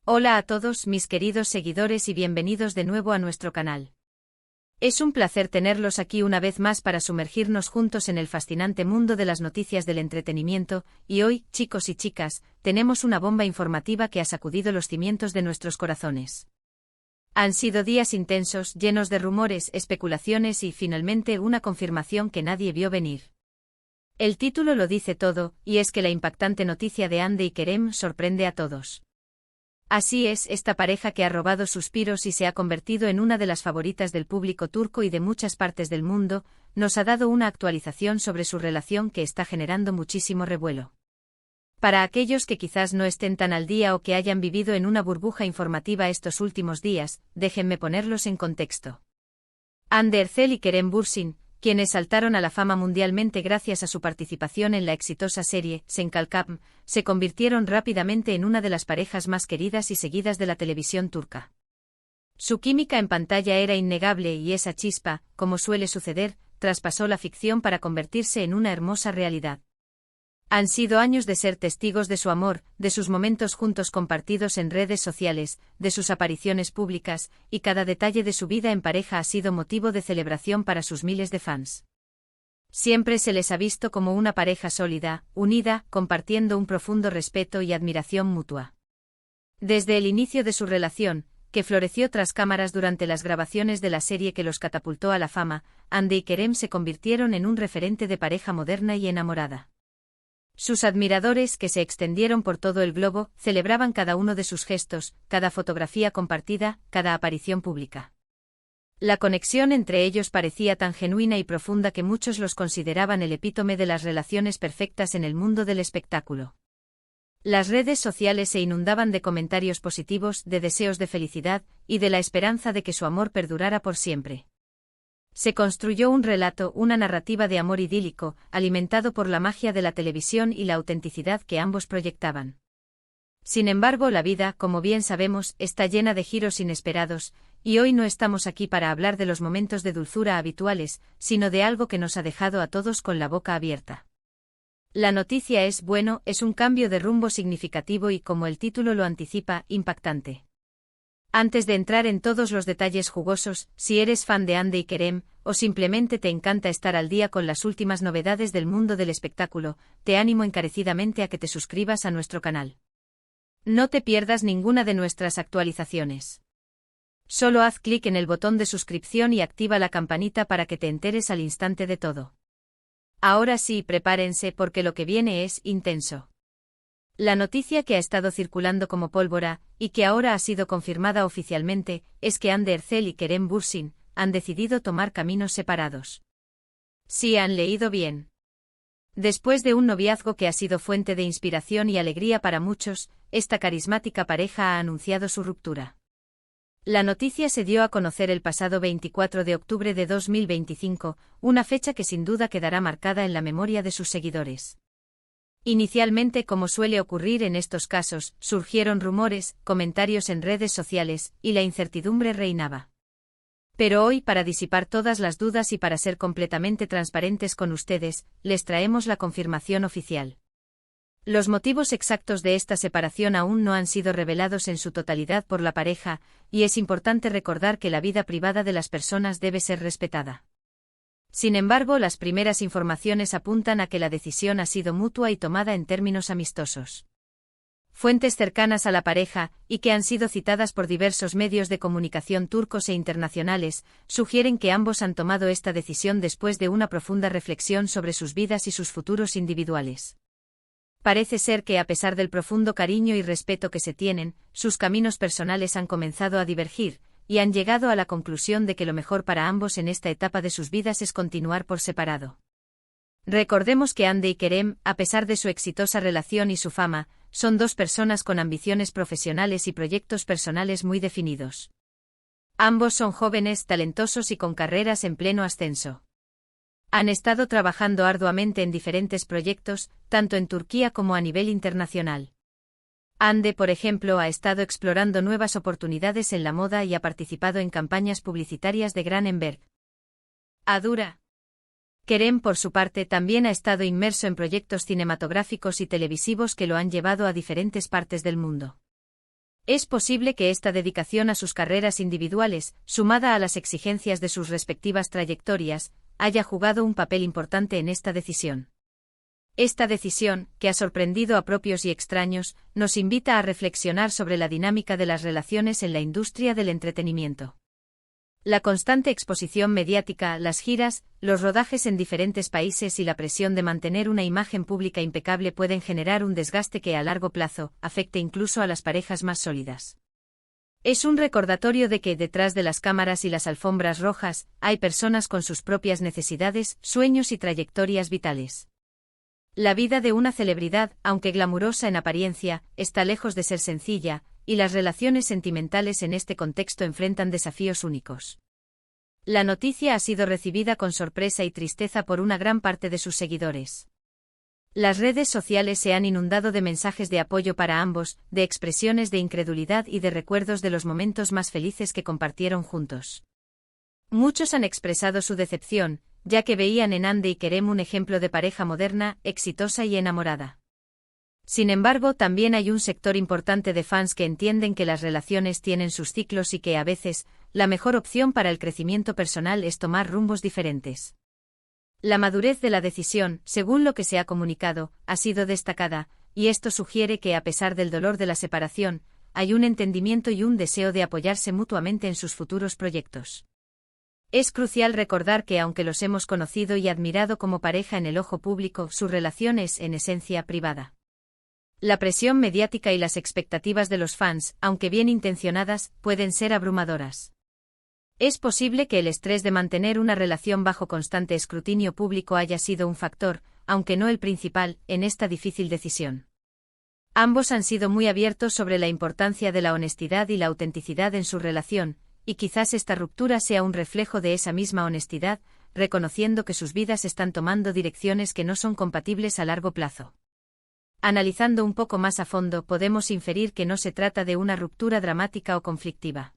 Hola a todos mis queridos seguidores y bienvenidos de nuevo a nuestro canal. Es un placer tenerlos aquí una vez más para sumergirnos juntos en el fascinante mundo de las noticias del entretenimiento, y hoy, chicos y chicas, tenemos una bomba informativa que ha sacudido los cimientos de nuestros corazones. Han sido días intensos, llenos de rumores, especulaciones y finalmente una confirmación que nadie vio venir. El título lo dice todo, y es que la impactante noticia de Hande y Kerem sorprende a todos. Así es, esta pareja que ha robado suspiros y se ha convertido en una de las favoritas del público turco y de muchas partes del mundo, nos ha dado una actualización sobre su relación que está generando muchísimo revuelo. Para aquellos que quizás no estén tan al día o que hayan vivido en una burbuja informativa estos últimos días, déjenme ponerlos en contexto. Hande Erçel y Kerem Bürsin, quienes saltaron a la fama mundialmente gracias a su participación en la exitosa serie Senkalkam, se convirtieron rápidamente en una de las parejas más queridas y seguidas de la televisión turca. Su química en pantalla era innegable y esa chispa, como suele suceder, traspasó la ficción para convertirse en una hermosa realidad. Han sido años de ser testigos de su amor, de sus momentos juntos compartidos en redes sociales, de sus apariciones públicas, y cada detalle de su vida en pareja ha sido motivo de celebración para sus miles de fans. Siempre se les ha visto como una pareja sólida, unida, compartiendo un profundo respeto y admiración mutua. Desde el inicio de su relación, que floreció tras cámaras durante las grabaciones de la serie que los catapultó a la fama, Hande y Kerem se convirtieron en un referente de pareja moderna y enamorada. Sus admiradores, que se extendieron por todo el globo, celebraban cada uno de sus gestos, cada fotografía compartida, cada aparición pública. La conexión entre ellos parecía tan genuina y profunda que muchos los consideraban el epítome de las relaciones perfectas en el mundo del espectáculo. Las redes sociales se inundaban de comentarios positivos, de deseos de felicidad, y de la esperanza de que su amor perdurara por siempre. Se construyó un relato, una narrativa de amor idílico, alimentado por la magia de la televisión y la autenticidad que ambos proyectaban. Sin embargo, la vida, como bien sabemos, está llena de giros inesperados, y hoy no estamos aquí para hablar de los momentos de dulzura habituales, sino de algo que nos ha dejado a todos con la boca abierta. La noticia es, bueno, es un cambio de rumbo significativo y, como el título lo anticipa, impactante. Antes de entrar en todos los detalles jugosos, si eres fan de Hande y Kerem, o simplemente te encanta estar al día con las últimas novedades del mundo del espectáculo, te animo encarecidamente a que te suscribas a nuestro canal. No te pierdas ninguna de nuestras actualizaciones. Solo haz clic en el botón de suscripción y activa la campanita para que te enteres al instante de todo. Ahora sí, prepárense porque lo que viene es intenso. La noticia que ha estado circulando como pólvora, y que ahora ha sido confirmada oficialmente, es que Hande Erçel y Kerem Bürsin han decidido tomar caminos separados. Sí, han leído bien. Después de un noviazgo que ha sido fuente de inspiración y alegría para muchos, esta carismática pareja ha anunciado su ruptura. La noticia se dio a conocer el pasado 24 de octubre de 2025, una fecha que sin duda quedará marcada en la memoria de sus seguidores. Inicialmente, como suele ocurrir en estos casos, surgieron rumores, comentarios en redes sociales, y la incertidumbre reinaba. Pero hoy, para disipar todas las dudas y para ser completamente transparentes con ustedes, les traemos la confirmación oficial. Los motivos exactos de esta separación aún no han sido revelados en su totalidad por la pareja, y es importante recordar que la vida privada de las personas debe ser respetada. Sin embargo, las primeras informaciones apuntan a que la decisión ha sido mutua y tomada en términos amistosos. Fuentes cercanas a la pareja, y que han sido citadas por diversos medios de comunicación turcos e internacionales, sugieren que ambos han tomado esta decisión después de una profunda reflexión sobre sus vidas y sus futuros individuales. Parece ser que, a pesar del profundo cariño y respeto que se tienen, sus caminos personales han comenzado a divergir, y han llegado a la conclusión de que lo mejor para ambos en esta etapa de sus vidas es continuar por separado. Recordemos que Hande y Kerem, a pesar de su exitosa relación y su fama, son dos personas con ambiciones profesionales y proyectos personales muy definidos. Ambos son jóvenes, talentosos y con carreras en pleno ascenso. Han estado trabajando arduamente en diferentes proyectos, tanto en Turquía como a nivel internacional. Hande, por ejemplo, ha estado explorando nuevas oportunidades en la moda y ha participado en campañas publicitarias de gran envergadura. Kerem, por su parte, también ha estado inmerso en proyectos cinematográficos y televisivos que lo han llevado a diferentes partes del mundo. Es posible que esta dedicación a sus carreras individuales, sumada a las exigencias de sus respectivas trayectorias, haya jugado un papel importante en esta decisión. Esta decisión, que ha sorprendido a propios y extraños, nos invita a reflexionar sobre la dinámica de las relaciones en la industria del entretenimiento. La constante exposición mediática, las giras, los rodajes en diferentes países y la presión de mantener una imagen pública impecable pueden generar un desgaste que a largo plazo afecte incluso a las parejas más sólidas. Es un recordatorio de que detrás de las cámaras y las alfombras rojas hay personas con sus propias necesidades, sueños y trayectorias vitales. La vida de una celebridad, aunque glamurosa en apariencia, está lejos de ser sencilla, y las relaciones sentimentales en este contexto enfrentan desafíos únicos. La noticia ha sido recibida con sorpresa y tristeza por una gran parte de sus seguidores. Las redes sociales se han inundado de mensajes de apoyo para ambos, de expresiones de incredulidad y de recuerdos de los momentos más felices que compartieron juntos. Muchos han expresado su decepción, ya que veían en Ande y Kerem un ejemplo de pareja moderna, exitosa y enamorada. Sin embargo, también hay un sector importante de fans que entienden que las relaciones tienen sus ciclos y que, a veces, la mejor opción para el crecimiento personal es tomar rumbos diferentes. La madurez de la decisión, según lo que se ha comunicado, ha sido destacada, y esto sugiere que, a pesar del dolor de la separación, hay un entendimiento y un deseo de apoyarse mutuamente en sus futuros proyectos. Es crucial recordar que, aunque los hemos conocido y admirado como pareja en el ojo público, su relación es, en esencia, privada. La presión mediática y las expectativas de los fans, aunque bien intencionadas, pueden ser abrumadoras. Es posible que el estrés de mantener una relación bajo constante escrutinio público haya sido un factor, aunque no el principal, en esta difícil decisión. Ambos han sido muy abiertos sobre la importancia de la honestidad y la autenticidad en su relación, y quizás esta ruptura sea un reflejo de esa misma honestidad, reconociendo que sus vidas están tomando direcciones que no son compatibles a largo plazo. Analizando un poco más a fondo, podemos inferir que no se trata de una ruptura dramática o conflictiva.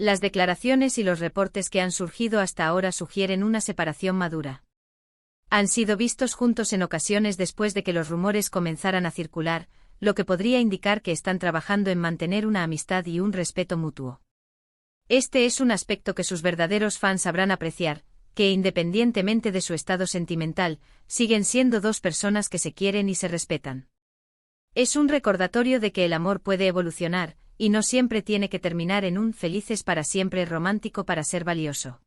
Las declaraciones y los reportes que han surgido hasta ahora sugieren una separación madura. Han sido vistos juntos en ocasiones después de que los rumores comenzaran a circular, lo que podría indicar que están trabajando en mantener una amistad y un respeto mutuo. Este es un aspecto que sus verdaderos fans sabrán apreciar, que independientemente de su estado sentimental, siguen siendo dos personas que se quieren y se respetan. Es un recordatorio de que el amor puede evolucionar, y no siempre tiene que terminar en un felices para siempre romántico para ser valioso.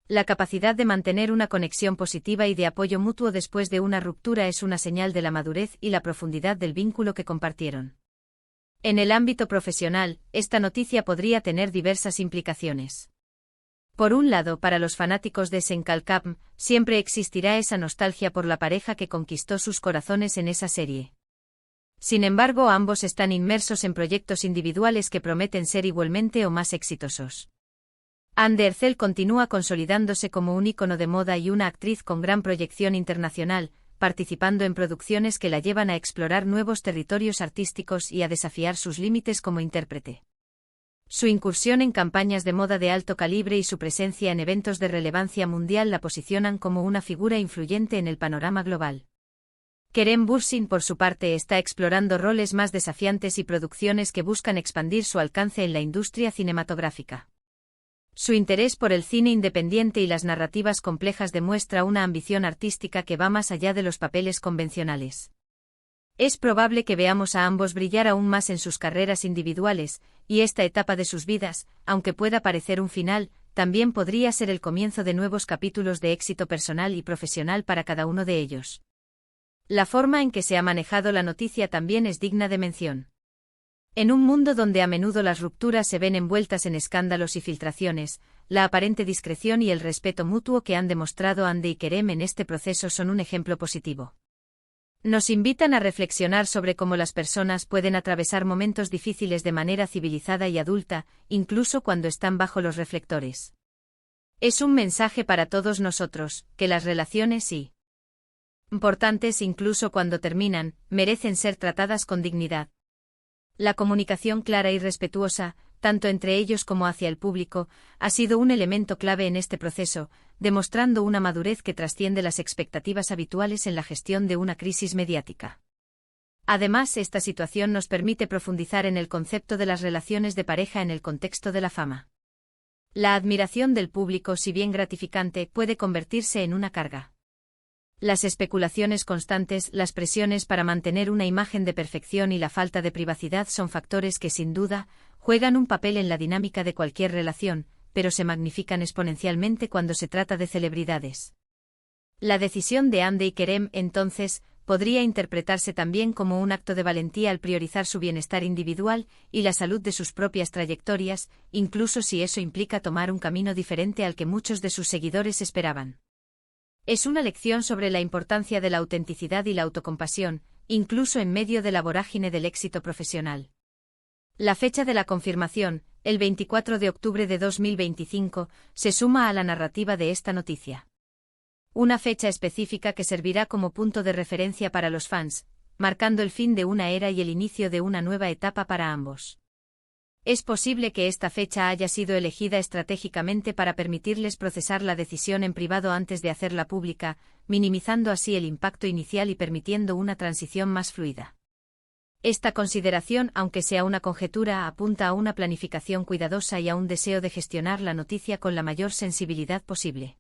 La capacidad de mantener una conexión positiva y de apoyo mutuo después de una ruptura es una señal de la madurez y la profundidad del vínculo que compartieron. En el ámbito profesional, esta noticia podría tener diversas implicaciones. Por un lado, para los fanáticos de Senkalkam, siempre existirá esa nostalgia por la pareja que conquistó sus corazones en esa serie. Sin embargo, ambos están inmersos en proyectos individuales que prometen ser igualmente o más exitosos. Hande Erçel continúa consolidándose como un ícono de moda y una actriz con gran proyección internacional, participando en producciones que la llevan a explorar nuevos territorios artísticos y a desafiar sus límites como intérprete. Su incursión en campañas de moda de alto calibre y su presencia en eventos de relevancia mundial la posicionan como una figura influyente en el panorama global. Kerem Bürsin, por su parte, está explorando roles más desafiantes y producciones que buscan expandir su alcance en la industria cinematográfica. Su interés por el cine independiente y las narrativas complejas demuestra una ambición artística que va más allá de los papeles convencionales. Es probable que veamos a ambos brillar aún más en sus carreras individuales, y esta etapa de sus vidas, aunque pueda parecer un final, también podría ser el comienzo de nuevos capítulos de éxito personal y profesional para cada uno de ellos. La forma en que se ha manejado la noticia también es digna de mención. En un mundo donde a menudo las rupturas se ven envueltas en escándalos y filtraciones, la aparente discreción y el respeto mutuo que han demostrado Hande y Kerem en este proceso son un ejemplo positivo. Nos invitan a reflexionar sobre cómo las personas pueden atravesar momentos difíciles de manera civilizada y adulta, incluso cuando están bajo los reflectores. Es un mensaje para todos nosotros, que las relaciones sí importantes incluso cuando terminan, merecen ser tratadas con dignidad. La comunicación clara y respetuosa, tanto entre ellos como hacia el público, ha sido un elemento clave en este proceso, demostrando una madurez que trasciende las expectativas habituales en la gestión de una crisis mediática. Además, esta situación nos permite profundizar en el concepto de las relaciones de pareja en el contexto de la fama. La admiración del público, si bien gratificante, puede convertirse en una carga. Las especulaciones constantes, las presiones para mantener una imagen de perfección y la falta de privacidad son factores que, sin duda, juegan un papel en la dinámica de cualquier relación, pero se magnifican exponencialmente cuando se trata de celebridades. La decisión de Hande y Kerem, entonces, podría interpretarse también como un acto de valentía al priorizar su bienestar individual y la salud de sus propias trayectorias, incluso si eso implica tomar un camino diferente al que muchos de sus seguidores esperaban. Es una lección sobre la importancia de la autenticidad y la autocompasión, incluso en medio de la vorágine del éxito profesional. La fecha de la confirmación, el 24 de octubre de 2025, se suma a la narrativa de esta noticia. Una fecha específica que servirá como punto de referencia para los fans, marcando el fin de una era y el inicio de una nueva etapa para ambos. Es posible que esta fecha haya sido elegida estratégicamente para permitirles procesar la decisión en privado antes de hacerla pública, minimizando así el impacto inicial y permitiendo una transición más fluida. Esta consideración, aunque sea una conjetura, apunta a una planificación cuidadosa y a un deseo de gestionar la noticia con la mayor sensibilidad posible.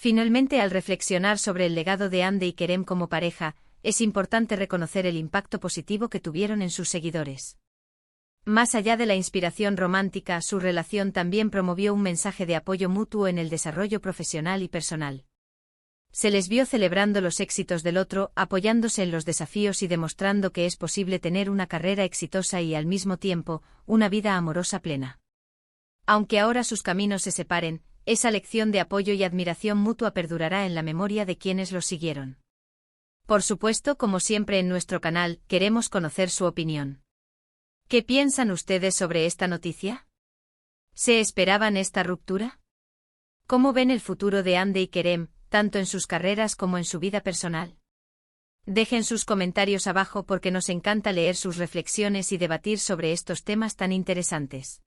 Finalmente, al reflexionar sobre el legado de Hande y Kerem como pareja, es importante reconocer el impacto positivo que tuvieron en sus seguidores. Más allá de la inspiración romántica, su relación también promovió un mensaje de apoyo mutuo en el desarrollo profesional y personal. Se les vio celebrando los éxitos del otro, apoyándose en los desafíos y demostrando que es posible tener una carrera exitosa y, al mismo tiempo, una vida amorosa plena. Aunque ahora sus caminos se separen, esa lección de apoyo y admiración mutua perdurará en la memoria de quienes los siguieron. Por supuesto, como siempre en nuestro canal, queremos conocer su opinión. ¿Qué piensan ustedes sobre esta noticia? ¿Se esperaban esta ruptura? ¿Cómo ven el futuro de Hande y Kerem, tanto en sus carreras como en su vida personal? Dejen sus comentarios abajo porque nos encanta leer sus reflexiones y debatir sobre estos temas tan interesantes.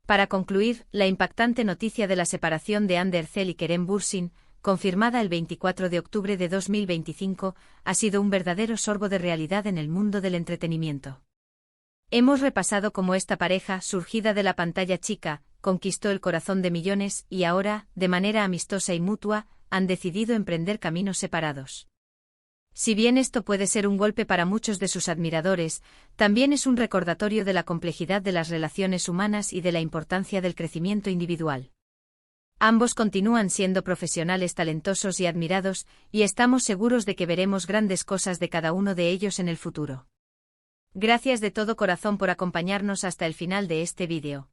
Para concluir, la impactante noticia de la separación de Hande Erçel y Kerem Bürsin, confirmada el 24 de octubre de 2025, ha sido un verdadero sorbo de realidad en el mundo del entretenimiento. Hemos repasado cómo esta pareja, surgida de la pantalla chica, conquistó el corazón de millones y ahora, de manera amistosa y mutua, han decidido emprender caminos separados. Si bien esto puede ser un golpe para muchos de sus admiradores, también es un recordatorio de la complejidad de las relaciones humanas y de la importancia del crecimiento individual. Ambos continúan siendo profesionales talentosos y admirados, y estamos seguros de que veremos grandes cosas de cada uno de ellos en el futuro. Gracias de todo corazón por acompañarnos hasta el final de este vídeo.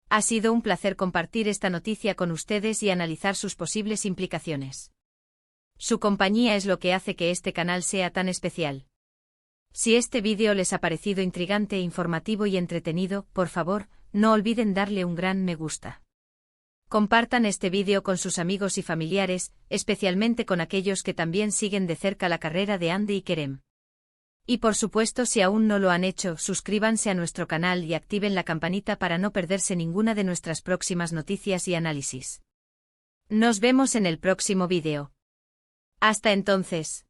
Ha sido un placer compartir esta noticia con ustedes y analizar sus posibles implicaciones. Su compañía es lo que hace que este canal sea tan especial. Si este vídeo les ha parecido intrigante, informativo y entretenido, por favor, no olviden darle un gran me gusta. Compartan este vídeo con sus amigos y familiares, especialmente con aquellos que también siguen de cerca la carrera de Hande y Kerem. Y por supuesto, si aún no lo han hecho, suscríbanse a nuestro canal y activen la campanita para no perderse ninguna de nuestras próximas noticias y análisis. Nos vemos en el próximo vídeo. Hasta entonces.